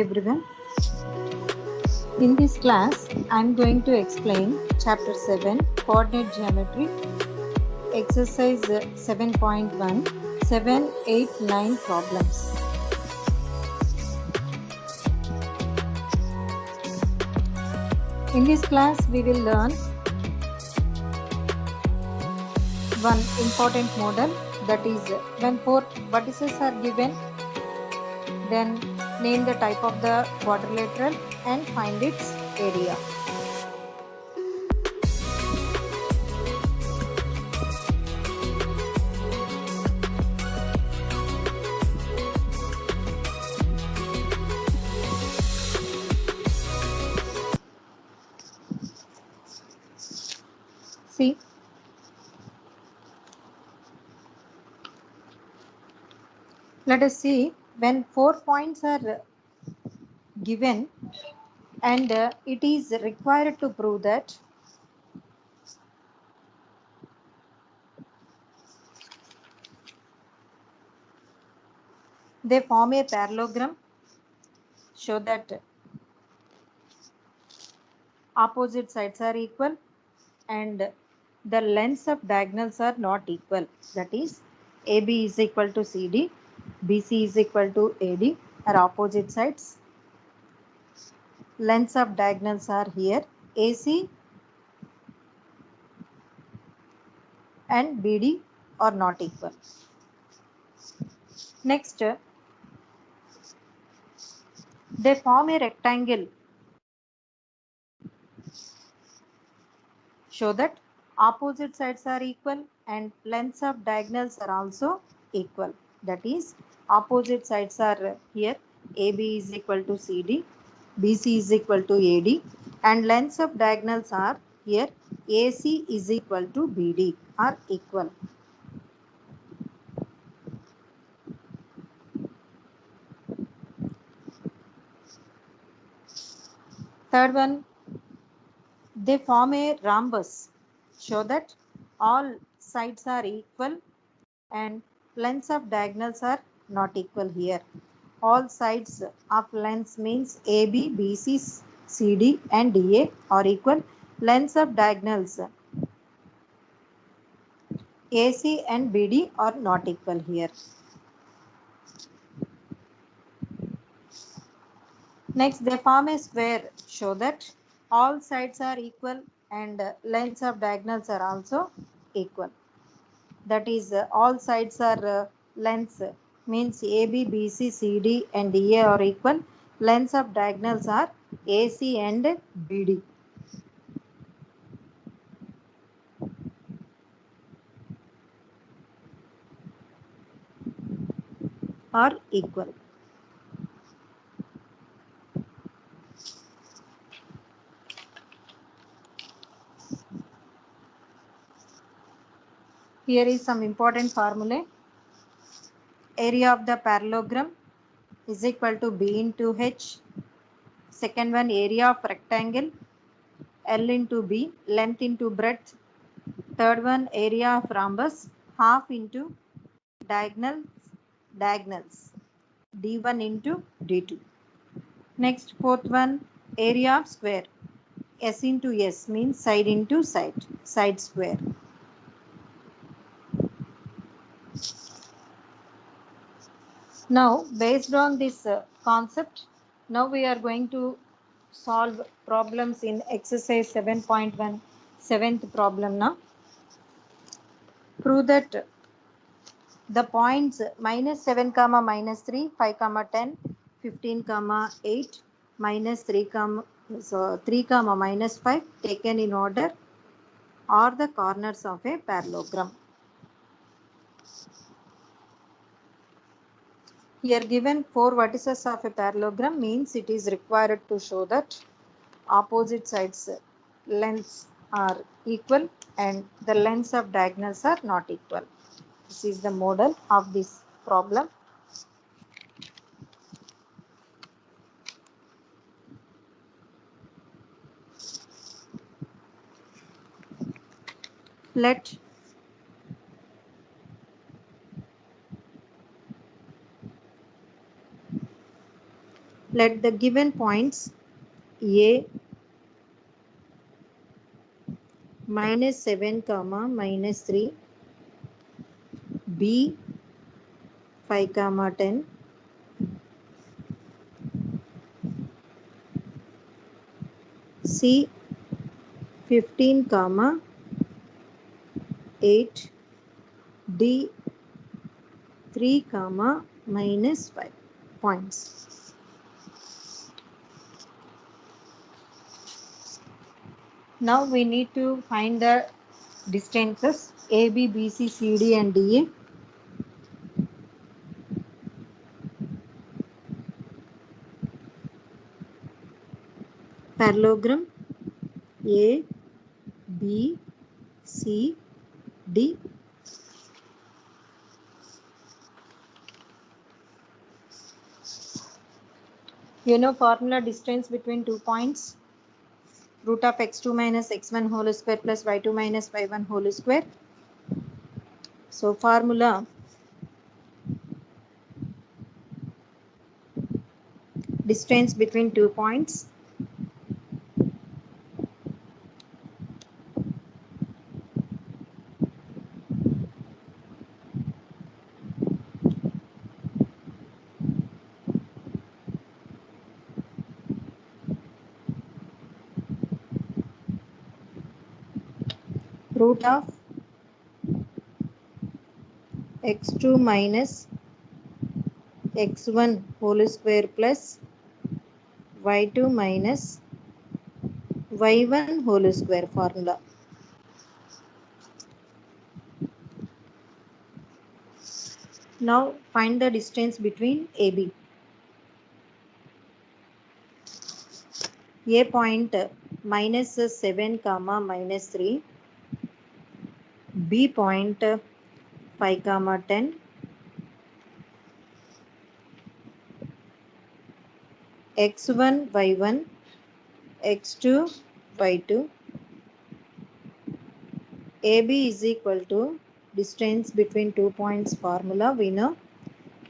Everyone, in this class I am going to explain chapter 7 coordinate geometry exercise 7.1 7, 8, 9 problems. In this class we will learn one important model, that is when four vertices are given, then name the type of the quadrilateral and find its area. See, let us see when 4 points are given and it is required to prove that they form a parallelogram, show that opposite sides are equal and the lengths of diagonals are not equal, that is AB is equal to CD, BC is equal to AD are opposite sides. Lengths of diagonals are here AC and BD are not equal. Next, they form a rectangle, show that opposite sides are equal and lengths of diagonals are also equal, that is opposite sides are here AB is equal to CD, BC is equal to AD and lengths of diagonals are here AC is equal to BD are equal. Third one, they form a rhombus, show that all sides are equal and lengths of diagonals are not equal here. All sides of lengths means AB, BC, CD and DA are equal. Lengths of diagonals AC and BD are not equal here. Next, they form a square, show that all sides are equal and lengths of diagonals are also equal. That is all sides are lengths means AB, BC, CD and DA are equal. Lengths of diagonals are AC and BD. Are equal. Here is some important formula. Area of the parallelogram is equal to B into H. Second one, area of rectangle L into B, length into breadth. Third one, area of rhombus half into diagonals D1 into D2. Next, fourth one, area of square S into S means side into side square. Now, based on this concept, now we are going to solve problems in exercise 7.1, seventh problem now. Prove that the points minus 7 comma minus 3, 5 comma 10, 15 comma 8, minus 3 comma minus 5 taken in order are the corners of a parallelogram. Here given 4 vertices of a parallelogram means it is required to show that opposite sides lengths are equal and the lengths of diagonals are not equal. This is the model of this problem. Let let the given points A -7 comma -3, B 5 comma 10, C 15 comma 8, D 3 comma -5 points. Now we need to find the distances AB, BC, CD and DA. Parallelogram A, B, C, D. You know formula distance between 2 points, root of x2 minus x1 whole square plus y2 minus y1 whole square. So formula distance between 2 points, root of x2 minus x1 whole square plus y2 minus y1 whole square formula. Now find the distance between AB. A point -7 comma -3, B point 5 comma 10, x1 y1, x2 y2. AB is equal to distance between 2 points formula. We know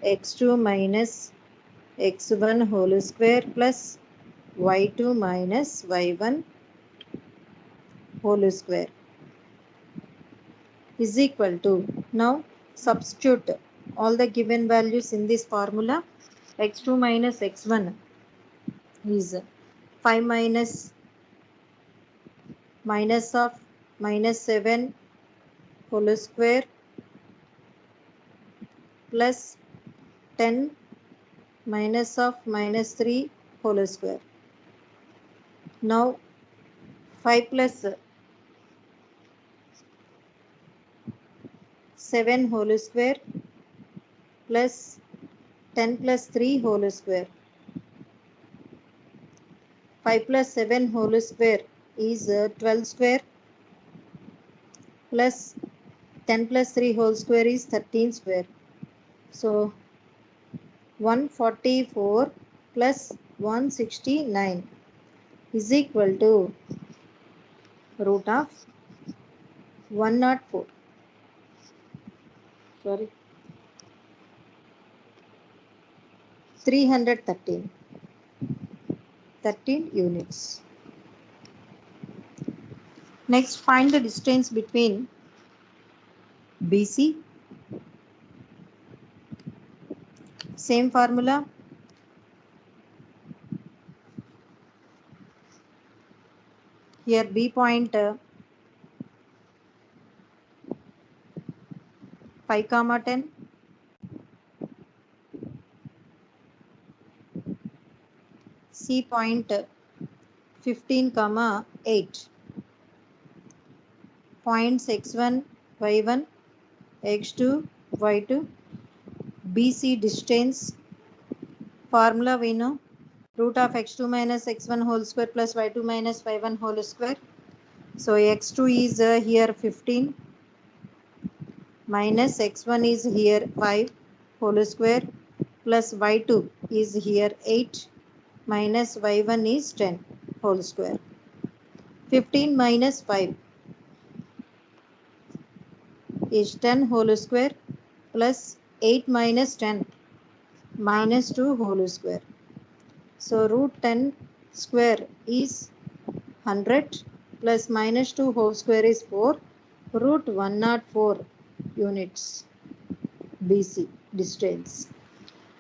x2 minus x1 whole square plus y2 minus y1 whole square is equal to, now substitute all the given values in this formula. X2 minus x1 is 5 minus of -7 whole square plus 10 minus of -3 whole square. Now 5 plus 7 whole square plus 10 plus 3 whole square. 5 plus 7 whole square is 12 square plus 10 plus 3 whole square is 13 square. So 144 plus 169 is equal to root of 104. Sorry. 313. 13 units. Next, find the distance between BC. Same formula. Here B point 5 comma 10. C point 15 comma 8. Points x1 y1 x2 y2. BC distance formula we know, root of x2 minus x1 whole square plus y2 minus y1 whole square. So x2 is here 15 minus x1 is here 5 whole square plus y2 is here 8 minus y1 is 10 whole square. 15 minus 5 is 10 whole square plus 8 minus 10 minus 2 whole square. So root 10 square is 100 plus minus 2 whole square is 4. Root 104 units BC distance.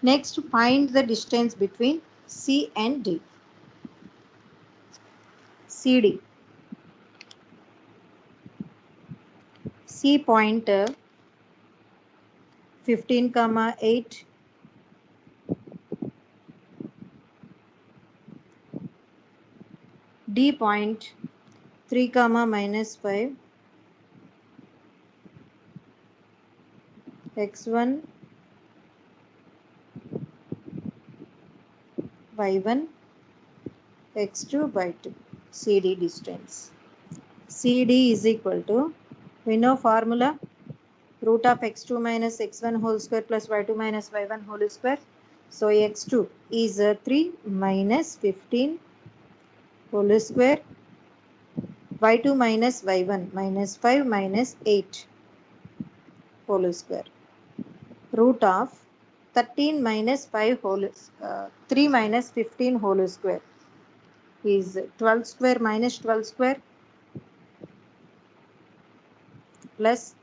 Next, find the distance between C and D. CD. C point 15, 8. D point 3, minus 5. X1, Y1, X2, Y2. CD distance. CD is equal to, we know formula, root of x2 minus x1 whole square plus y2 minus y1 whole square. So x2 is 3 minus 15 whole square, y2 minus y1 minus 5 minus 8 whole square. Root of 13 minus 5 whole 3 minus 15 whole square is 12 square minus 12 square plus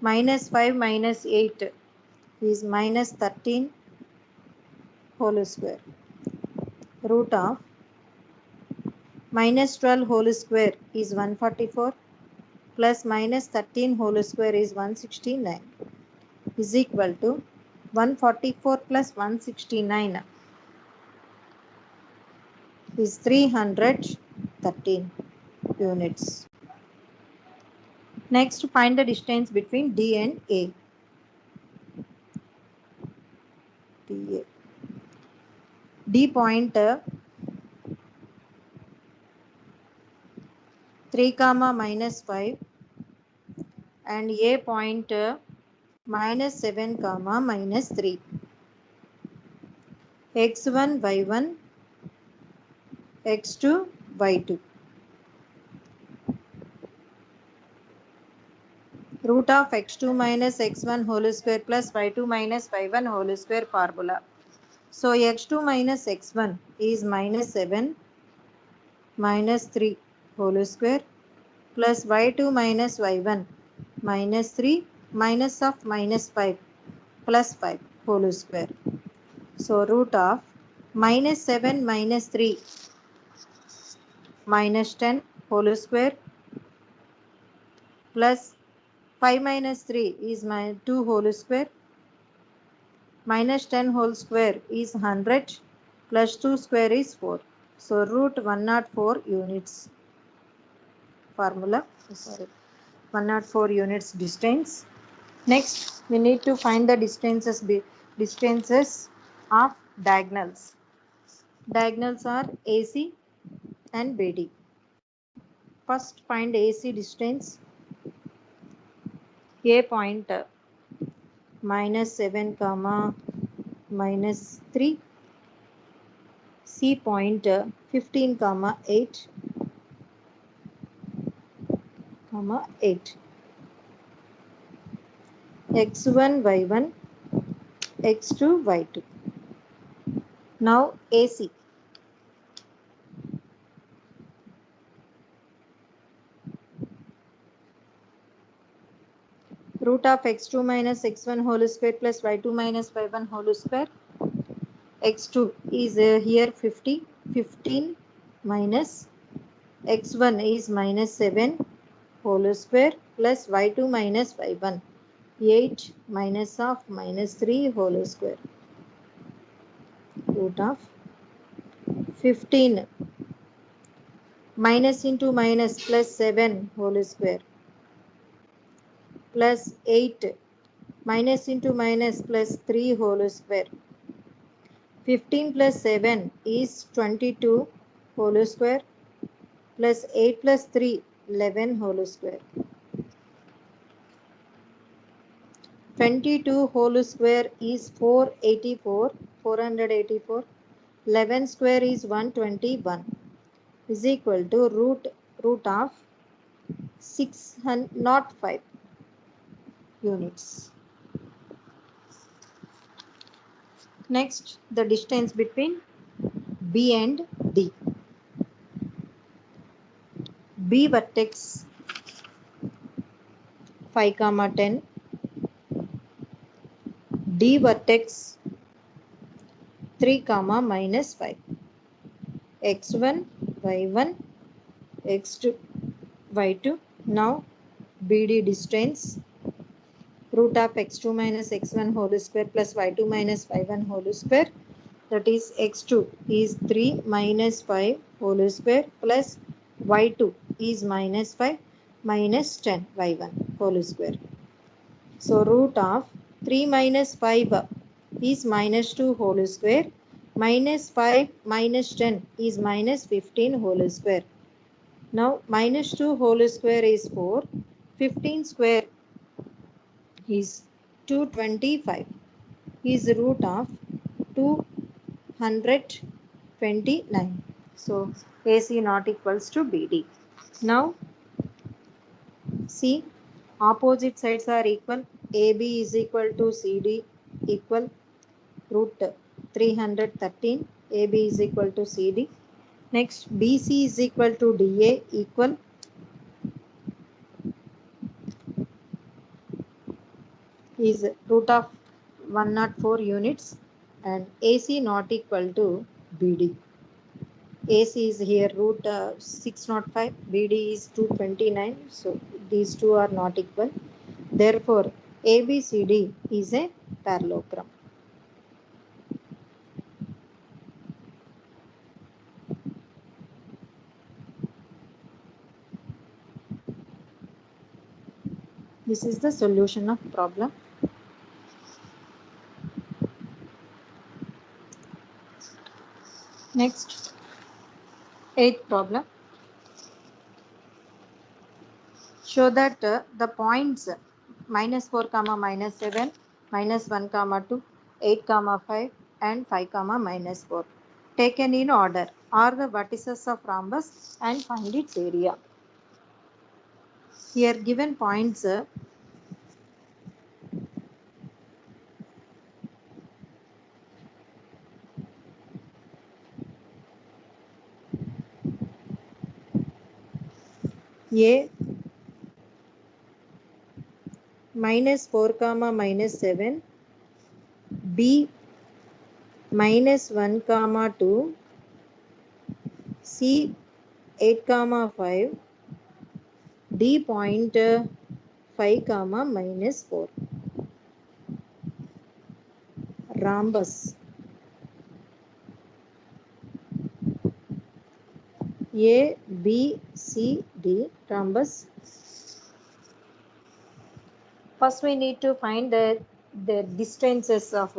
minus 5 minus 8 is minus 13 whole square. Root of minus 12 whole square is 144 plus minus 13 whole square is 169 is equal to 144 plus 169 is 313 units. Next, find the distance between D and A. D point 3, minus 5 and A point minus 7, minus 3. X1, Y1, X2, Y2. Root of x2 minus x1 whole square plus y2 minus y1 whole square formula. So x2 minus x1 is minus 7 minus 3 whole square plus y2 minus y1 minus 3 minus of minus 5 plus 5 whole square. So root of minus 7 minus 3 minus 10 whole square plus 5 minus 3 is 2 whole square minus 10 whole square is 100 plus 2 square is 4. So root 104 units formula, 104 units distance. Next, we need to find the distances of diagonals. Diagonals are AC and BD. First, find AC distance. A point minus 7, minus 3. C point 15, 8, 8. X1, Y1, X2, Y2. Now AC. Root of x2 minus x1 whole square plus y2 minus y1 whole square. X2 is here 50, 15 minus x1 is minus 7 whole square plus y2 minus y1 8 minus of minus 3 whole square. Root of 15 minus into minus plus 7 whole square plus 8 minus into minus plus 3 whole square. 15 plus 7 is 22 whole square plus 8 plus 3 11 whole square. 22 whole square is 484. 11 square is 121 is equal to root of 605 units. Next, the distance between B and D. B vertex 5, 10. D vertex 3, -5. X1, Y1, X2, Y2. Now BD distance root of x2 minus x1 whole square plus y2 minus y1 whole square, that is x2 is 3 minus 5 whole square plus y2 is minus 5 minus 10 y1 whole square. So root of 3 minus 5 is minus 2 whole square minus 5 minus 10 is minus 15 whole square. Now minus 2 whole square is 4, 15 square is 225, is root of 229. So AC not equals to BD. Now see, opposite sides are equal. AB is equal to CD equal root 313. AB is equal to CD. Next BC is equal to DA equal is root of 104 units, and AC not equal to BD. AC is here root 605, BD is 229, so these two are not equal. Therefore, ABCD is a parallelogram. This is the solution of problem. Next, 8th problem. Show that the points -4, -7, -1, 2, 8, 5, and 5, -4 taken in order are the vertices of rhombus and find its area. Here given points A -4, -7, B -1, 2, C 8, 5, D point 5, -4. Rhombus A, B, C, D rhombus. First we need to find the distances of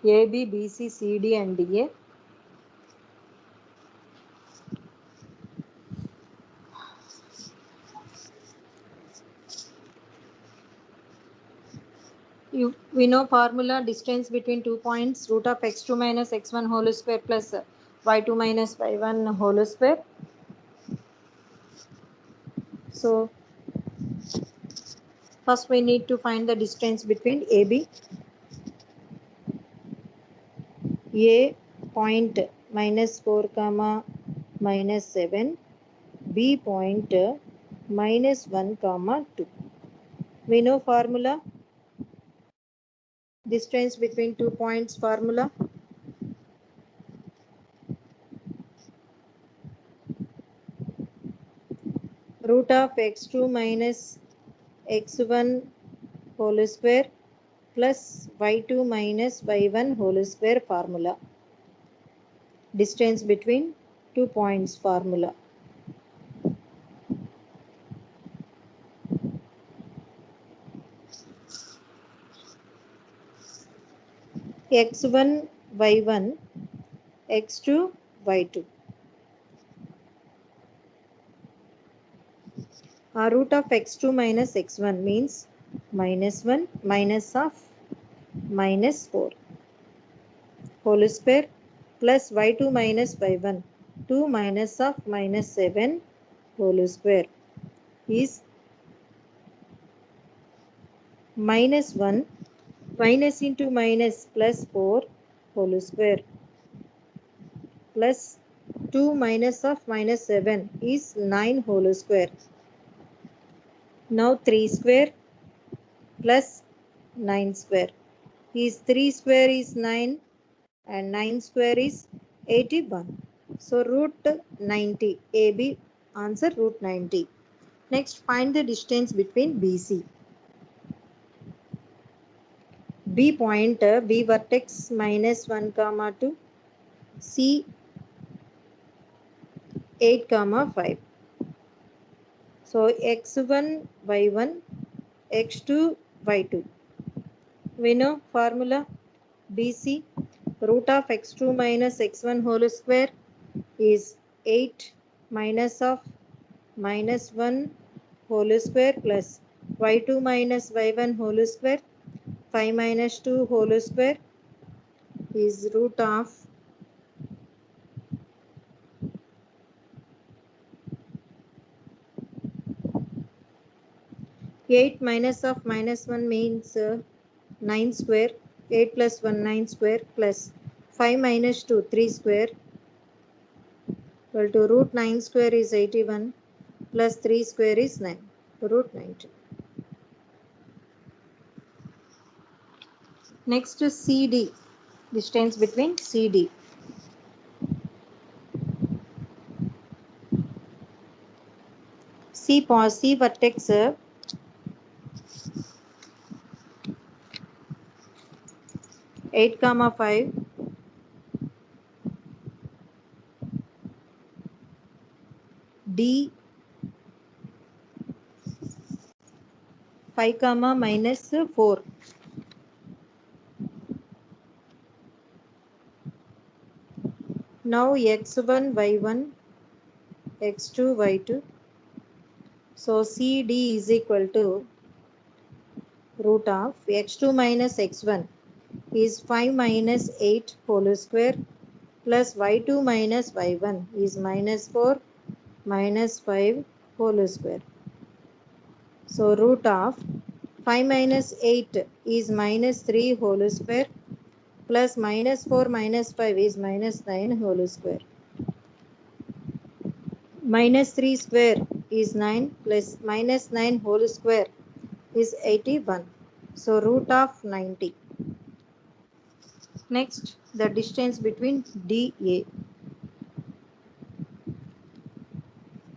AB, BC, CD and DA. We know formula, distance between 2 points root of x2 minus x1 whole square plus y2 minus y1 whole square. So first we need to find the distance between AB. A point -4, -7, B point -1, 2. We know formula, distance between 2 points formula. Root of x2 minus x1 whole square plus y2 minus y1 whole square formula. Distance between 2 points formula. x1 y1, x2 y2. Root of x2 minus x1 means -1 minus of -4 whole square plus y2 minus y1, 2 minus of -7 whole square is -1 minus into minus plus 4 whole square. plus 2 minus of minus 7 is 9 whole square. Now 3 square plus 9 square is 3 square is 9 and 9 square is 81. So root 90. AB answer root 90. Next find the distance between BC. B point, B vertex minus 1 comma 2, C 8 comma 5. So x1 y1 x2 y2. We know formula BC root of x2 minus x1 whole square is 8 minus of minus 1 whole square plus y2 minus y1 whole square 5 minus 2 whole square is root of 8 minus of minus 1 means 9 square. 8 plus 1 9 square plus 5 minus 2 3 square equal to root 9 square is 81 plus 3 square is 9 root 90. Next is CD, distance between CD. C vertex 8 comma 5 D 5 comma minus 4. Now x1 y1 x2 y2. So CD is equal to root of x2 minus x1 is 5 minus 8 whole square plus y2 minus y1 is minus 4 minus 5 whole square. So root of 5 minus 8 is minus 3 whole square plus minus 4 minus 5 is minus 9 whole square. Minus 3 square is 9 plus minus 9 whole square is 81. So root of 90. Next, the distance between DA.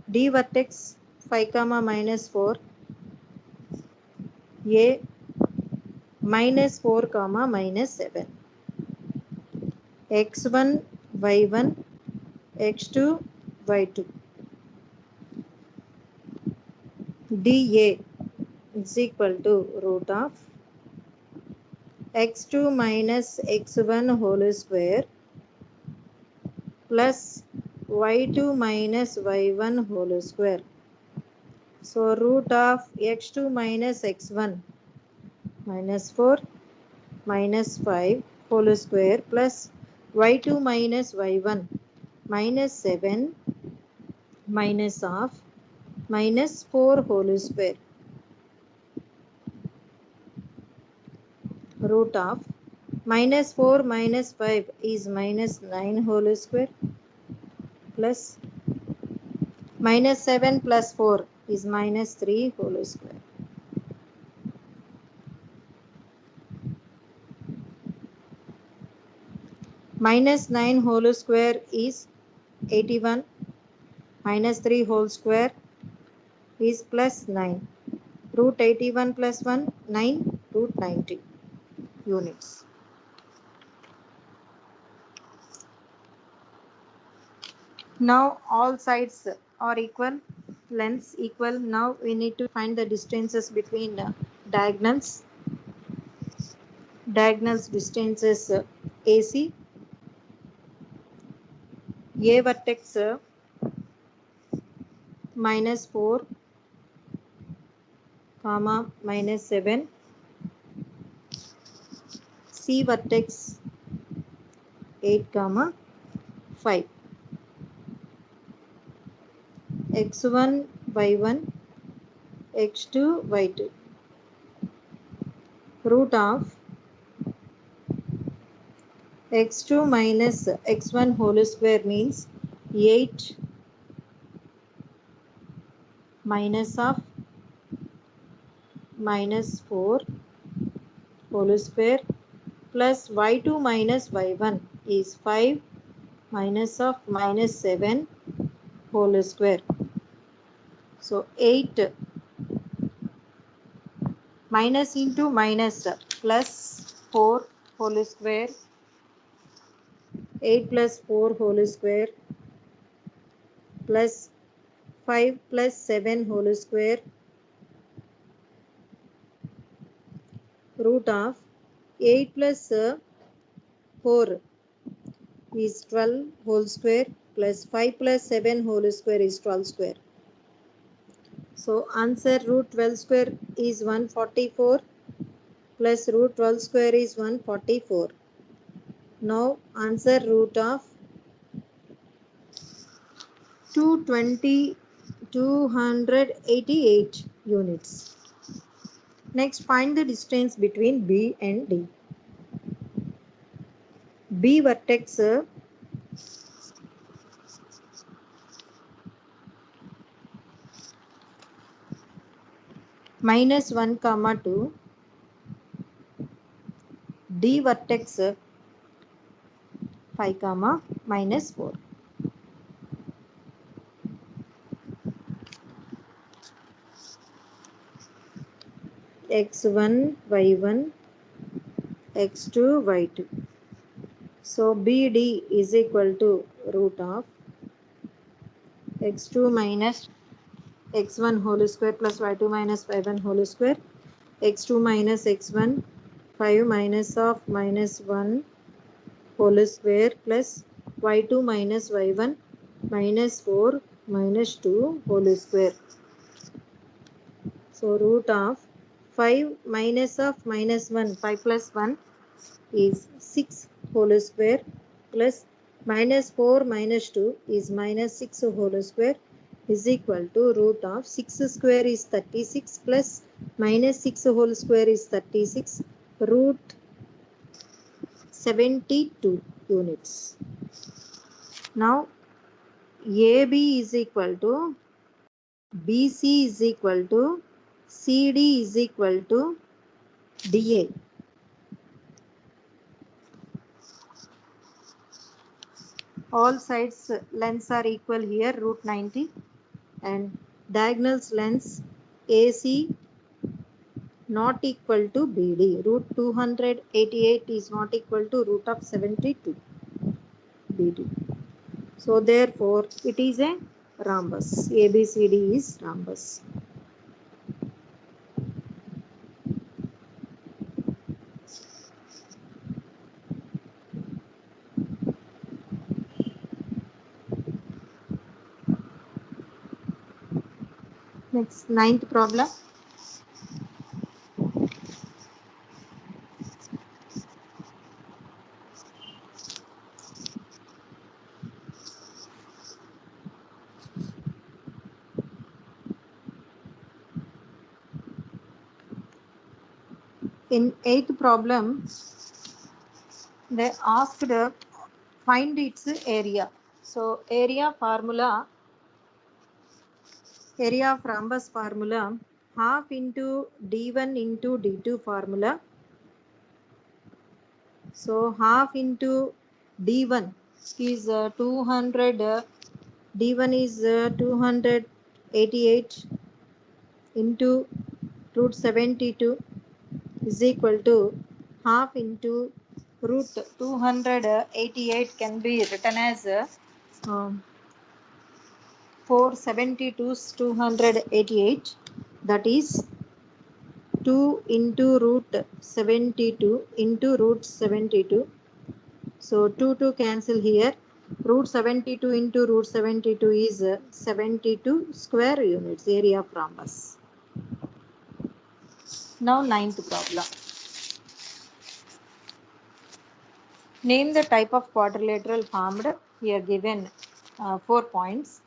D vertex 5 comma minus 4, A minus 4 comma minus 7. X1 y1 x2 y2. DA is equal to root of x2 minus x1 whole square plus y2 minus y1 whole square. So root of x2 minus x1 minus 4 minus 5 whole square plus y2 minus y1 minus 7 minus of minus 4 whole square. Root of minus 4 minus 5 is minus 9 whole square plus minus 7 plus 4 is minus 3 whole square. Minus 9 whole square is 81. Minus 3 whole square is plus 9. Root 81 plus 1, 9, root 90 units. Now all sides are equal, lengths equal. Now we need to find the distances between diagonals. Diagonals distances AC. A vertex minus 4 comma minus 7. C vertex 8 comma 5. X1 y1 x2 y2. Root of x2 minus x1 whole square means 8 minus of minus 4 whole square plus y2 minus y1 is 5 minus of minus 7 whole square. So 8 minus into minus plus 4 whole square, 8 plus 4 whole square plus 5 plus 7 whole square root of 8 plus 4 is 12 whole square plus 5 plus 7 whole square is 12 square. So answer root 12 square is 144 plus root 12 square is 144. Now answer root of 288 units. Next, find the distance between B and D. B vertex minus 1 comma 2, D vertex 5 comma minus 4. x1 y1 x2 y2. So BD is equal to root of x2 minus x1 whole square plus y2 minus y1 whole square, x2 minus x1, 5 minus of minus 1 whole square plus y2 minus y1 minus 4 minus 2 whole square. So root of 5 minus of minus 1, 5 plus 1 is 6 whole square plus minus 4 minus 2 is minus 6 whole square is equal to root of 6 square is 36 plus minus 6 whole square is 36 root 72 units. Now AB is equal to BC is equal to CD is equal to DA. All sides lengths are equal here, root 90, and diagonals lengths AC not equal to BD. Root 288 is not equal to root of 72 BD. So therefore it is a rhombus. ABCD is rhombus. Next, ninth problem. In eighth problem, they asked find its area. So area of rhombus formula, half into d1 into d2 formula. So half into d1 is 200, d1 is 288 into root 72 is equal to half into root 288 can be written as 472 is 288, that is 2 into root 72 into root 72. So 2 cancel here. Root 72 into root 72 is 72 square units, area of rhombus. Now ninth problem. Name the type of quadrilateral formed. Here given 4 points.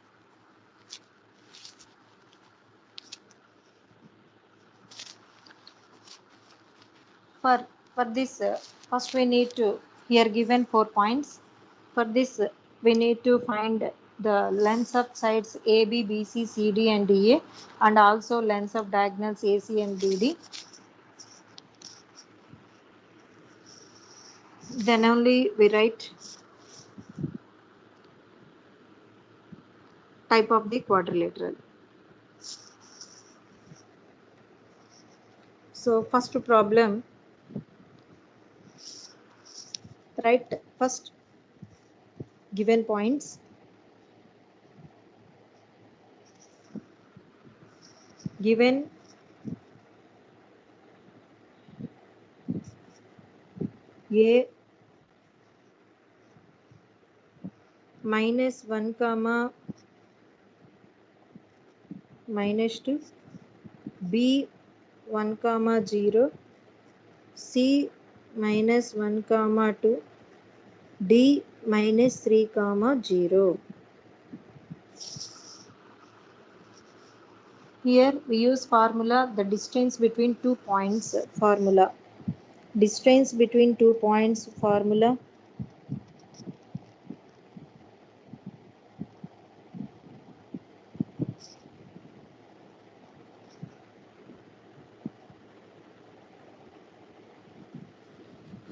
For this, first we need to Here given 4 points. For this, we need to find the lengths of sides AB, BC, CD and DA, and also lengths of diagonals AC and BD. Then only we write type of the quadrilateral. So first problem, write first given points, given A minus 1 comma minus 2, B 1 comma 0, C minus 1 comma 2, D minus 3 comma 0. Here we use formula, the distance between 2 points formula. Distance between 2 points formula,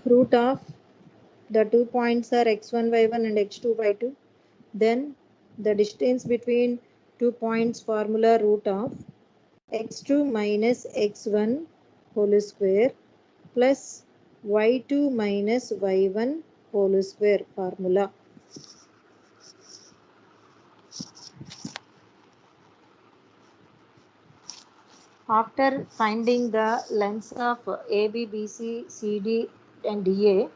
root of the 2 points are x1 y1 and x2 y2. Then the distance between 2 points formula, root of x2 minus x1 whole square plus y2 minus y1 whole square formula. After finding the lengths of AB, BC, CD and DA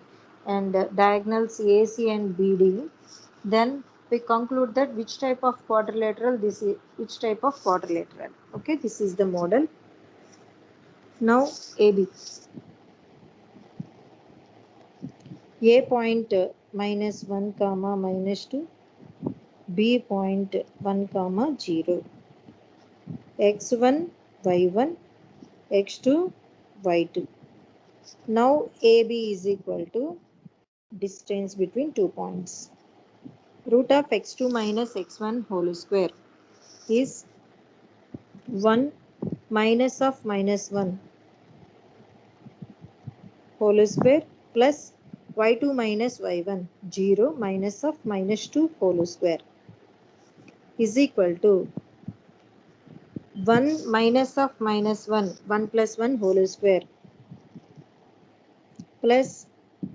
and diagonals AC and BD, then we conclude that which type of quadrilateral this is, which type of quadrilateral. Okay, this is the model. Now AB. A point minus 1 comma minus 2, B point 1 comma 0, x1 y1, x2 y2. Now AB is equal to distance between 2 points. Root of x2 minus x1 whole square is 1 minus of minus 1 whole square plus y2 minus y1, 0 minus of minus 2 whole square is equal to 1 minus of minus 1, 1 plus 1 whole square plus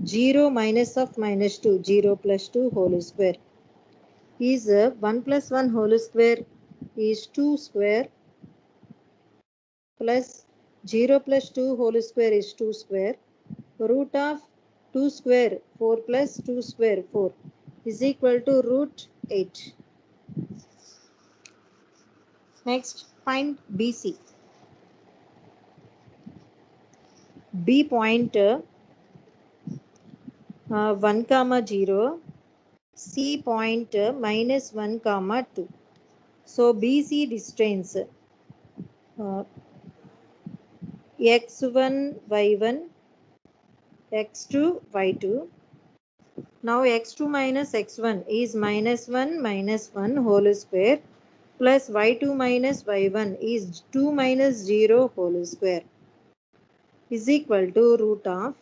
0 minus of minus 2, 0 plus 2 whole square is 1 plus 1 whole square is 2 square plus 0 plus 2 whole square is 2 square. Root of 2 square 4 plus 2 square 4 is equal to root 8. Next, find BC. B point 1 comma 0, C point minus 1 comma 2. So BC distance x1 y1, x2 y2. Now x2 minus x1 is minus 1 whole square plus y2 minus y1 is 2 minus 0 whole square is equal to root of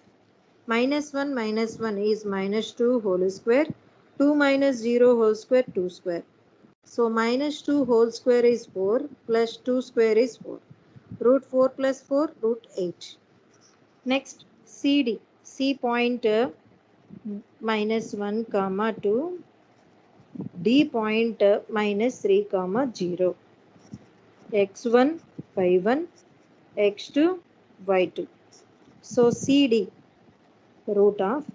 minus 1 is minus 2 whole square, 2 minus 0 whole square, 2 square. So minus 2 whole square is 4 plus 2 square is 4. Root 4 plus 4, root 8. Next, CD. C point minus 1 comma 2, D point minus 3 comma 0, x1 y1, x2 y2. So CD root of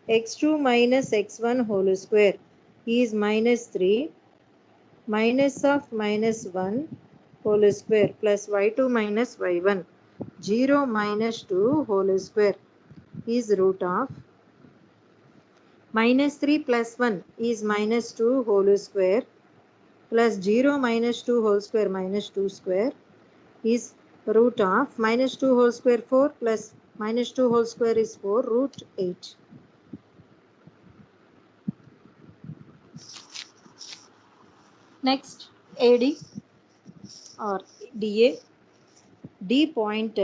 x2 minus x1 whole square is minus 3 minus of minus 1 whole square plus y2 minus y1, 0 minus 2 whole square is root of minus 3 plus 1 is minus 2 whole square plus 0 minus 2 whole square minus 2 square is root of minus 2 whole square 4 plus minus 2 whole square is 4, root 8. Next, AD or DA, D point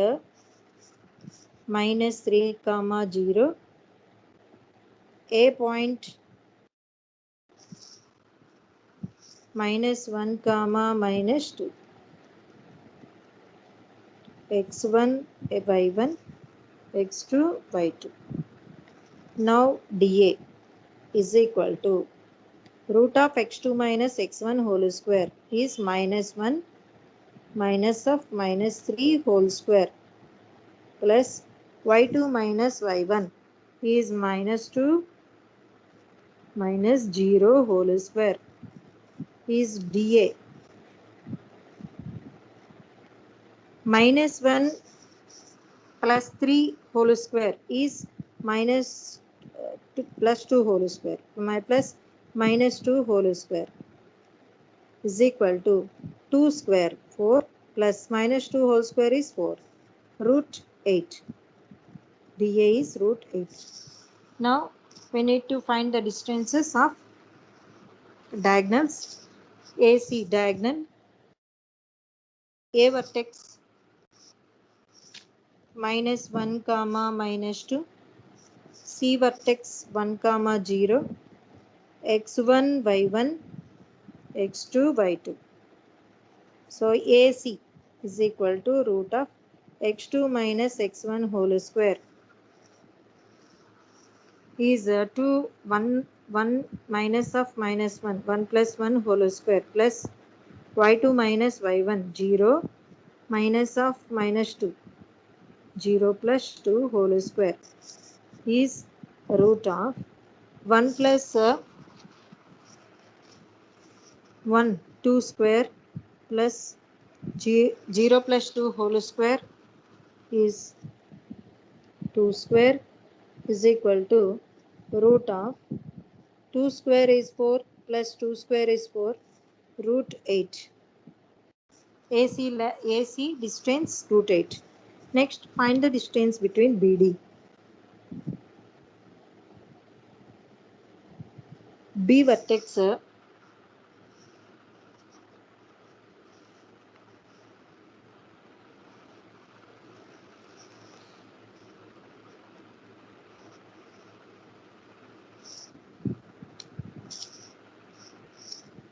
minus 3 comma 0, A point minus 1 comma minus 2, x1 y1 x2 y2. Now dA is equal to root of x2 minus x1 whole square is minus 1 minus of minus 3 whole square plus y2 minus y1 is minus 2 minus 0 whole square is dA. Minus 1 plus 3 whole square is minus plus 2 whole square. Plus minus 2 whole square is equal to 2 square 4 plus minus 2 whole square is 4 root 8. dA is root 8. Now we need to find the distances of diagonals. AC diagonal, A vertex minus 1 comma minus 2, C vertex 1 comma 0, x1 y1 x2 y2. So AC is equal to root of x2 minus x1 whole square is 2 1 1 minus of minus 1 1 plus 1 whole square plus y2 minus y1 0 minus of minus 2 0 plus 2 whole square is root of 1 plus 1 2 square plus 0 plus 2 whole square is 2 square is equal to root of 2 square is 4 plus 2 square is 4 root 8. AC distance root 8. Next, find the distance between BD. B vertex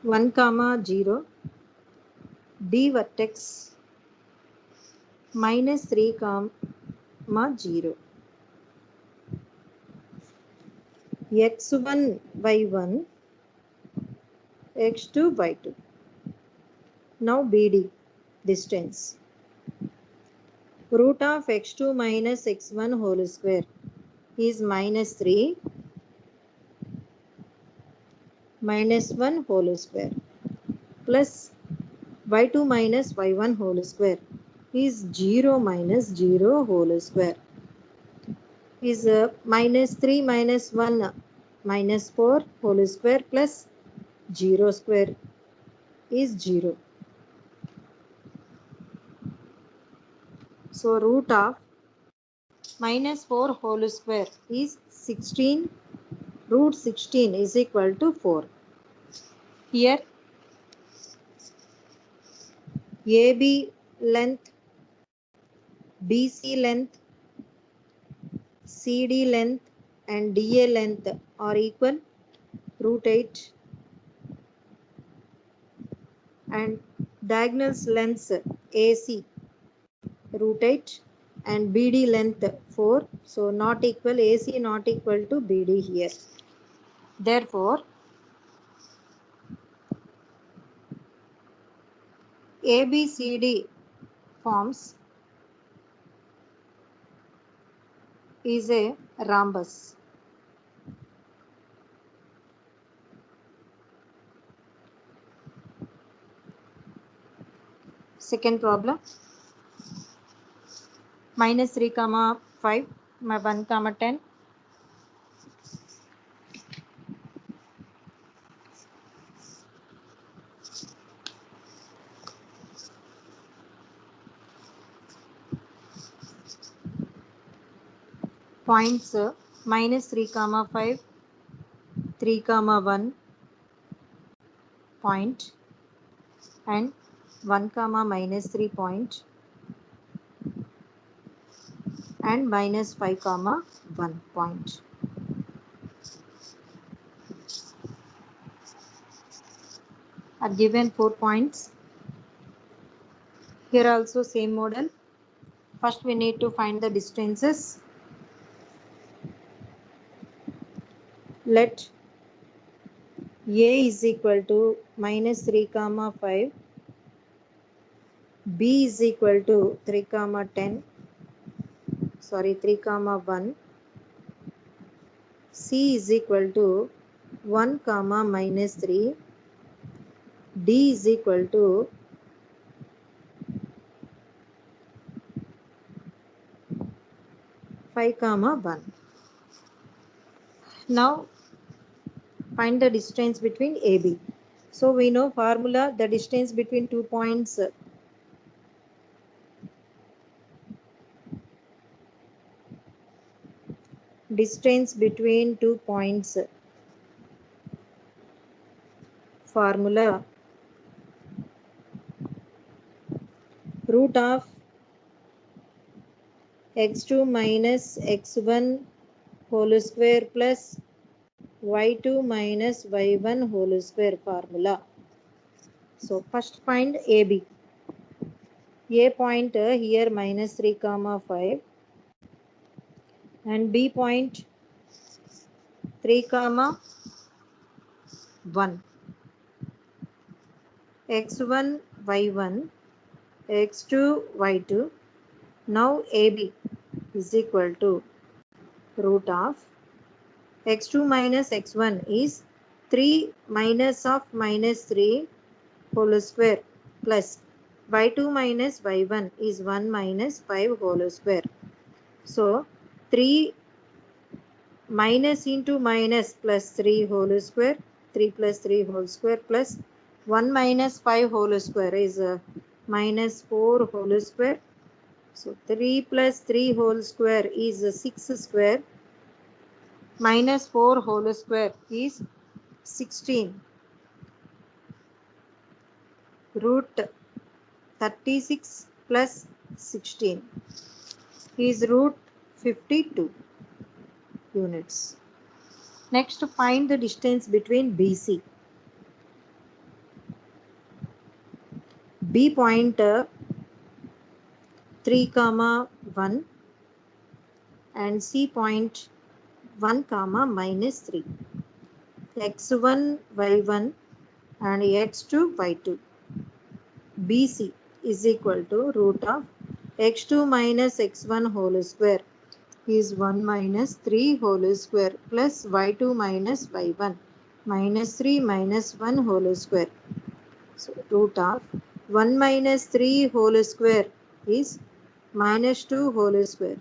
1 comma 0, D vertex minus 3 comma 0, x1 y1 x2 y2. Now BD distance root of x2 minus x1 whole square is minus 3 minus 1 whole square plus y2 minus y1 whole square is 0 minus 0 whole square is minus 3 minus 1 minus 4 whole square plus 0 square is 0. So root of minus 4 whole square is 16. Root 16 is equal to 4. Here AB length, BC length, CD length and DA length are equal root 8 and diagonals lengths AC root 8 and BD length 4. So not equal, AC not equal to BD here. Therefore, ABCD forms is a rhombus. Second problem, minus 3 comma 5, 1 comma 10. Points minus 3 comma 5, 3 comma 1 point, and 1 comma minus 3 point and minus 5 comma 1 point. Are given 4 points. Here also same model. First we need to find the distances. Let A is equal to minus 3 comma 5, B is equal to 3 comma 10, 3 comma 1, C is equal to 1 comma minus 3, D is equal to 5 comma 1. Now find the distance between AB. So we know formula, the distance between 2 points formula, root of x2 minus x1 whole square plus y2 minus y1 whole square formula. So first find AB. A point here minus 3 comma 5 and B point 3 comma 1. x1 y1 x2 y2. Now AB is equal to root of x2 minus x1 is 3 minus of minus 3 whole square plus y2 minus y1 is 1 minus 5 whole square. So 3 minus into minus plus 3 whole square, 3 plus 3 whole square plus 1 minus 5 whole square is minus 4 whole square. So 3 plus 3 whole square is 6 square, minus 4 whole square is 16. Root 36 plus 16 is root 52 units. Next, find the distance between BC. B point 3 comma 1 and C point 1 comma minus 3. x1 y1 and x2 y2. BC is equal to root of x2 minus x1 whole square is 1 minus 3 whole square plus y2 minus y1 minus 3 minus 1 whole square. So root of 1 minus 3 whole square is minus 2 whole square.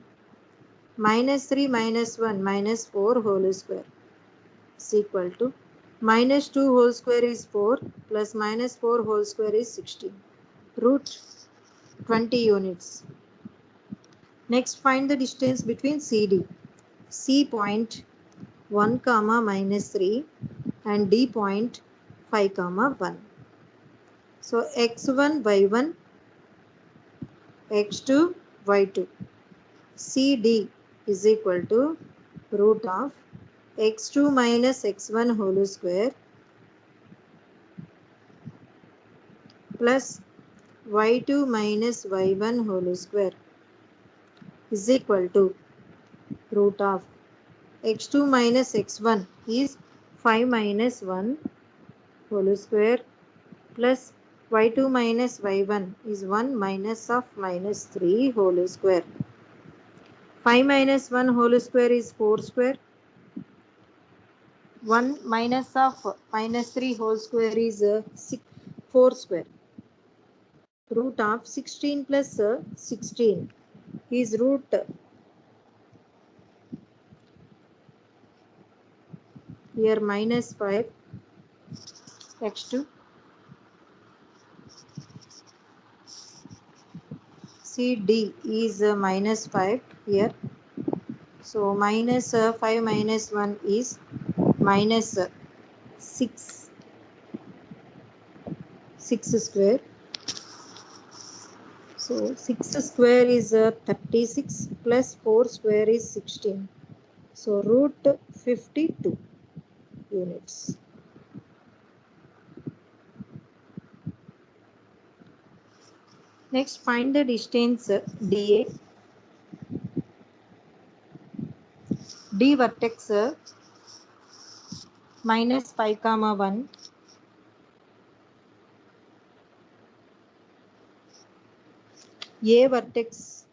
Minus 3 minus 1 minus 4 whole square is equal to minus 2 whole square is 4 plus minus 4 whole square is 16. Root 20 units. Next, find the distance between CD. C point 1 comma minus 3 and D point 5 comma 1. So x1 y1 x2 y2. CD is equal to root of x2 minus x1 whole square plus y2 minus y1 whole square is equal to root of x2 minus x1 is 5 minus 1 whole square plus y2 minus y1 is 1 minus of minus 3 whole square. 5 minus 1 whole square is 4 square. 1 minus of minus 3 whole square is 4 square. Root of 16 plus 16 is root here minus 5 x2. CD is minus 5 here. So minus 5 minus 1 is minus 6. 6 square. So 6 square is 36 plus 4 square is 16. So root 52 units. Next, find the distance DA. D vertex minus 5 comma 1. A vertex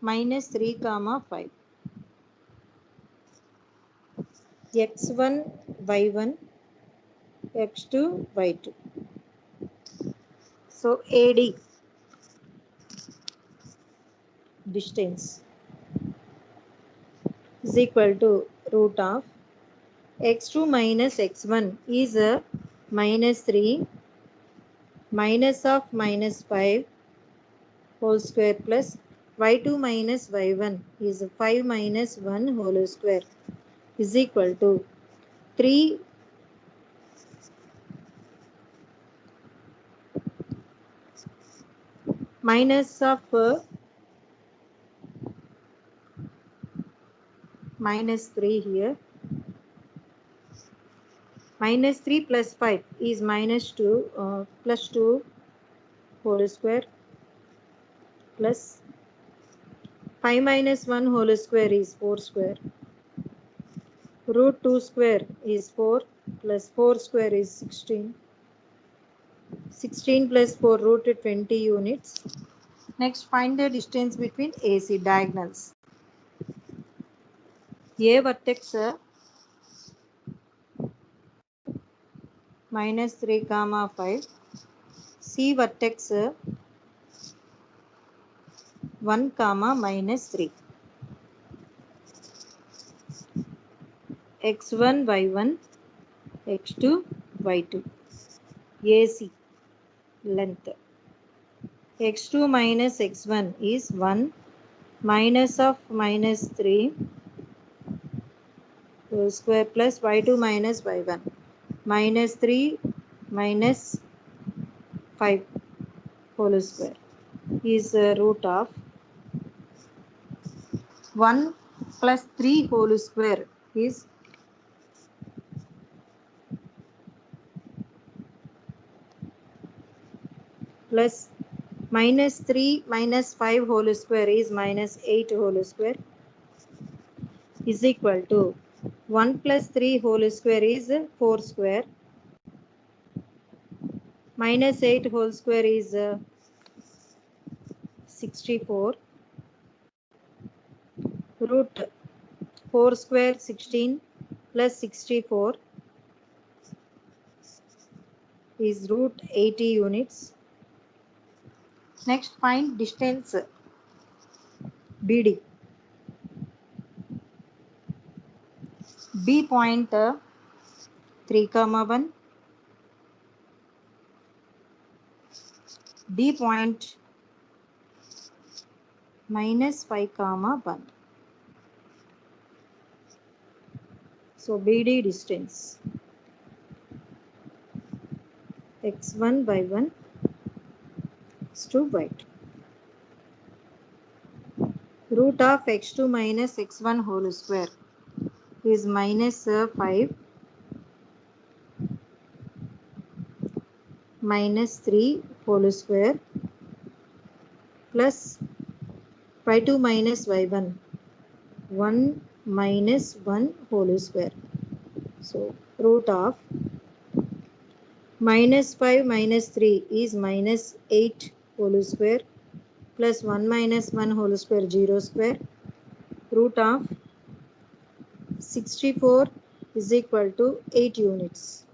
minus 3 comma 5. x1 y1 x2 y2. So AD distance is equal to root of x2 minus x1 is minus 3 minus of minus 5 whole square plus y2 minus y1 is 5 minus 1 whole square is equal to 3 minus of minus 3 here. Minus 3 plus 5 is minus 2 plus 2 whole square plus 5 minus 1 whole square is 4 square. Root 2 square is 4 plus 4 square is 16. 16 plus 4 root 20 units. Next, find the distance between AC diagonals. A vertex minus 3 comma 5. C vertex 1 comma minus 3. x1 y1 x2 y2. AC length. x2 minus x1 is 1 minus of minus 3 whole square plus y2 minus y1 minus 3 minus 5 whole square is root of 1 plus 3 whole square is plus minus 3 minus 5 whole square is minus 8 whole square is equal to 1 plus 3 whole square is 4 square minus 8 whole square is 64 root 4 square 16 plus 64 is root 80 units. Next, find distance BD. B point 3 comma 1. D point minus 5 comma 1. So BD distance x1 y1 x2 y2. Root of x2 minus x1 whole square is minus 5 minus 3 whole square plus y2 minus y1 1 minus 1 whole square. So root of minus 5 minus 3 is minus 8 whole square plus 1 minus 1 whole square 0 square. Root of 64 is equal to 8 units.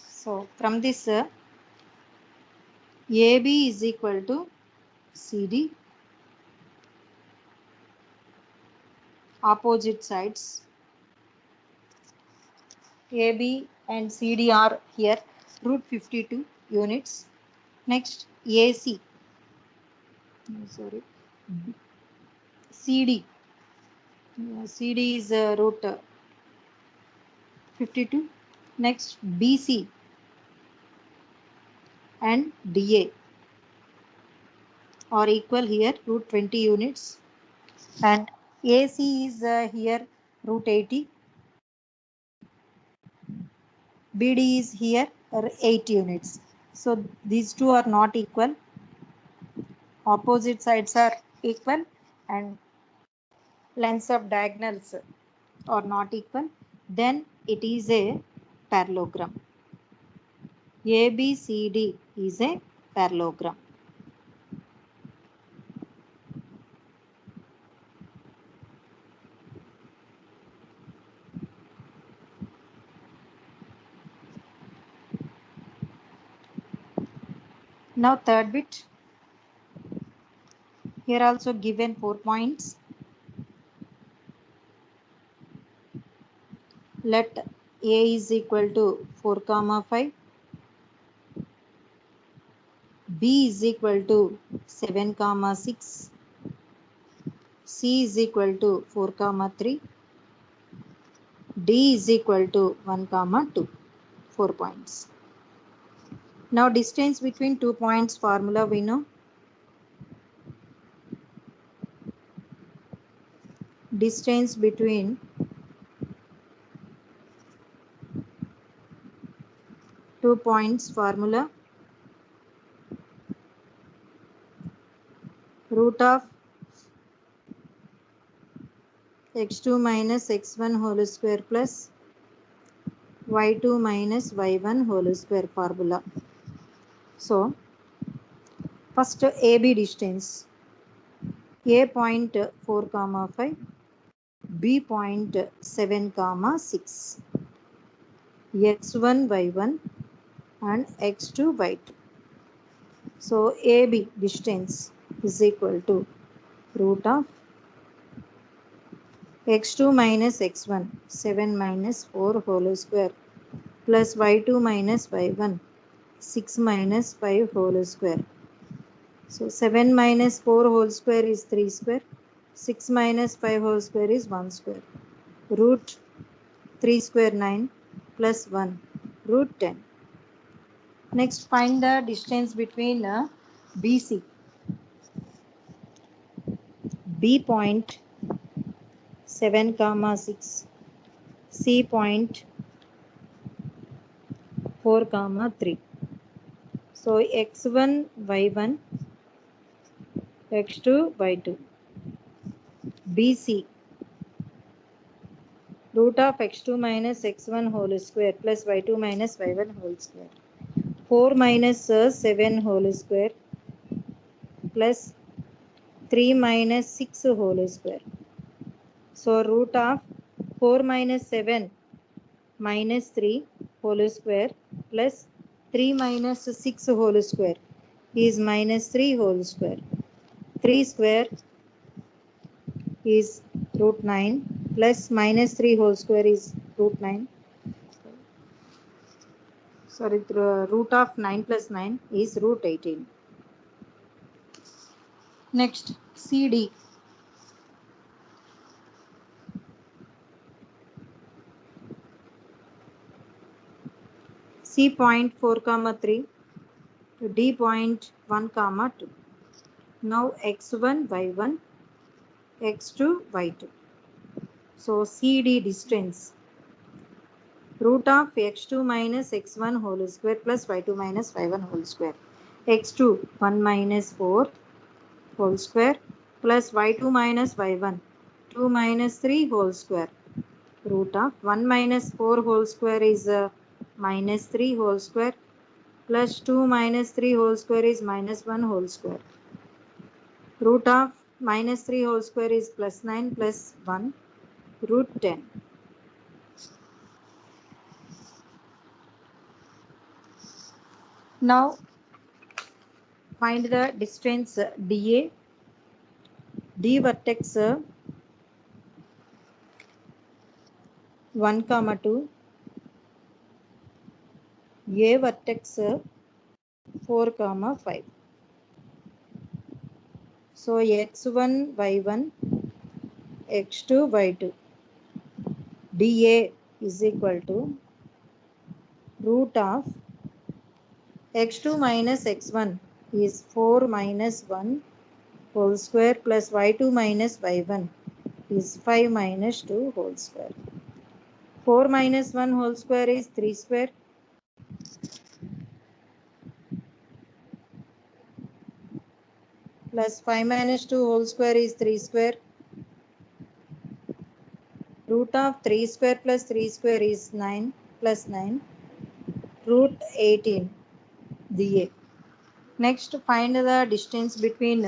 So from this AB is equal to CD, opposite sides. AB and CD are here, root 52 units. Next, AC, CD. CD is root 52. Next, BC and DA are equal here, root 20 units, and AC is here root 80. BD is here 8 units. So these two are not equal. Opposite sides are equal and lengths of diagonals are not equal. Then it is a parallelogram. ABCD is a parallelogram. Now third bit. Here also given 4 points. Let A is equal to 4, 5. B is equal to 7, 6. C is equal to 4, 3. D is equal to 1, 2. 4 points. Now distance between 2 points formula we know. Distance between two points formula, root of x2 minus x1 whole square plus y2 minus y1 whole square formula. So first AB distance, A point 4, 5, B point 7, 6, x1 y1 and x2 y2. So AB distance is equal to root of x2 minus x1 7 minus 4 whole square plus y2 minus y1 6 minus 5 whole square. So 7 minus 4 whole square is 3 square. 6 minus 5 whole square is 1 square. Root 3 square 9 plus 1 root 10. Next find the distance between BC. B point 7, 6. C point 4, 3. So x1 y1 x2 y2. BC root of x2 minus x1 whole square plus y2 minus y1 whole square. 4 minus 7 whole square plus 3 minus 6 whole square. So root of 4 minus 7 minus 3 whole square plus 3 minus 6 whole square is minus 3 whole square. 3 square is root 9 plus minus 3 whole square is root 9. Sorry, root of 9 plus 9 is root 18. Next, CD. C point 4, 3 to D point 1, 2. Now x1, y1, x2, y2. So CD distance, root of x2 minus x1 whole square plus y2 minus y1 whole square. x2 1 minus 4 whole square plus y2 minus y1 2 minus 3 whole square. Root of 1 minus 4 whole square is minus 3 whole square plus 2 minus 3 whole square is minus 1 whole square. Root of minus 3 whole square is plus 9 plus 1 root 10. Now find the distance DA. D vertex 1, 2. A vertex 4, 5. So x1, y1, x2, y2. DA is equal to root of x2 minus x1 is 4 minus 1 whole square plus y2 minus y1 is 5 minus 2 whole square. 4 minus 1 whole square is 3 square. Plus 5 minus 2 whole square is 3 square. Root of 3 square plus 3 square is 9 plus 9. Root 18 DA. Next, find the distance between